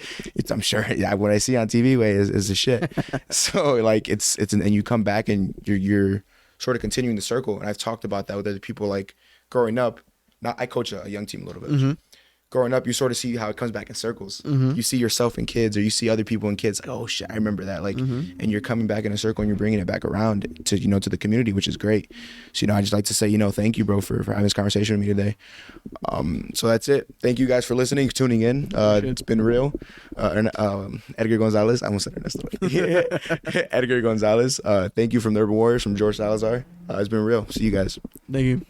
I'm sure what I see on TV way is the shit. So like, and you come back and you're sort of continuing the circle. And I've talked about that with other people, like growing up, I coach a young team a little bit. Growing up, you sort of see how it comes back in circles. You see yourself in kids, or you see other people in kids, like, oh shit, I remember that. Like, and you're coming back in a circle and you're bringing it back around to, to the community, which is great. So, I just like to say, thank you, bro, for having this conversation with me today. So that's it. Thank you guys for listening, tuning in. It's been real. Edgar Gonzalez, I almost said Ernesto. Edgar Gonzalez. Thank you from the Urban Warriors, from George Salazar. It's been real. See you guys. Thank you.